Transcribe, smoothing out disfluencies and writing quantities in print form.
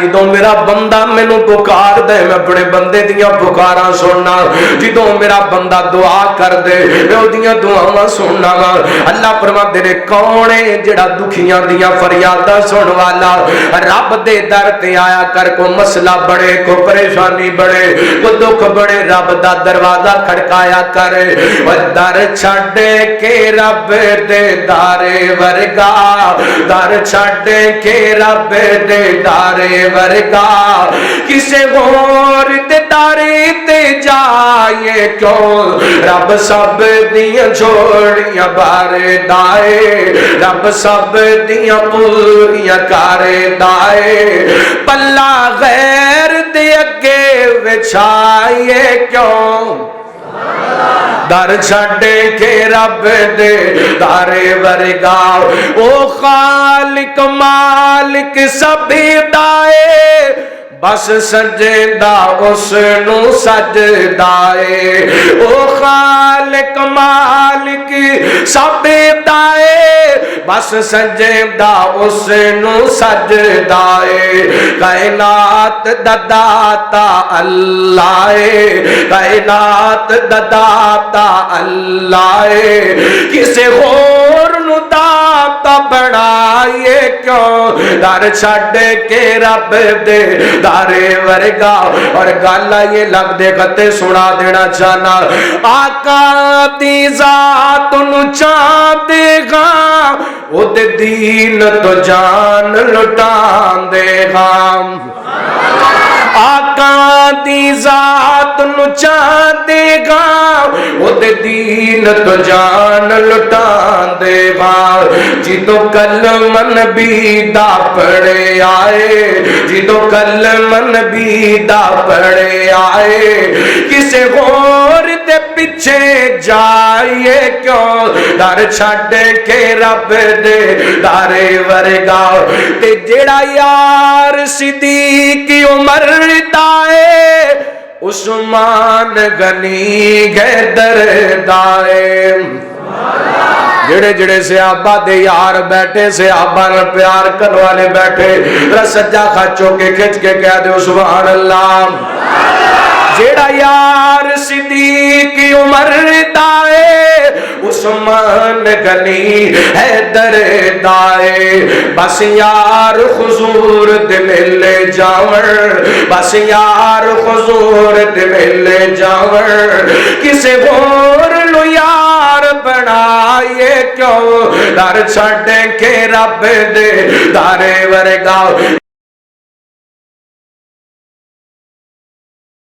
جدوں میرا بندہ مینوں پکار دے میں اپنے بندے دیاں پکاراں سننا جدوں میرا بندہ دعا کر دے میں اودیاں دعاواں سننا وا اللہ فرماندے نے کون ہے جڑا دکھیاں دیاں فریاداں سن والا رب دے در تے آیا کر کو مسئلہ بڑے کو پریشانی بڑے کو دکھ بڑے رب دا دروازہ کھڑکایا کرے در چھڈ کے رب دے دارے ورگا در چھڈ کے رب دے دارے ورگا کسے غور دے دارے تے جائے کیوں رب سب دیاں چھوڑیاں بارے دائے رب سب دیاں پوریاں کارے دائے پلا غیر دے اگے وچھائے کیوں در چھڈ کے رب دے دارے ورگا او خالق مالک سب دائے بس سجدہ اس نو سجدائے او خالق مالک سب دائے بس سجدہ اس نو سجدائے کائنات دداتا اللہ کائنات دداتا اللہ کسے غور نو داتا بڑھائے کیوں در چھڈ کے رب دے دارے ورگا اور گالا یہ لگ دے گتے سنا دینا چاہنا آقا دی ذات نو چاہ دے گا او دے دین تو جان لٹان دے گا آقا دی ذات نو چاہ دے گا او دے دین تو جان لٹان دے گا جدو کلمہ نبی دا پڑھے آئے جدو کلمہ نبی دا پڑھے آئے کسے غور دے پیچھے جائے کیوں در چھڈ کے رب دے دارے ورگا تے جڑا یار صدیق عمر دائے عثمان غنی حیدر دائے جڑے جڑے صحابہ دے یار بیٹھے صحابہ نے پیار کرنے والے بیٹھے رسجا خچو کے کھچ کے کہہ دے سبحان اللہ جڑا یار صدیق عمر دائے عثمان غنی حیدر دائے بس یار حضور دے ملے جاور بس یار حضور دے ملے جاور کسے غور لو یار بنائے کیوں در چھڈ کے رب دے دارے ورگا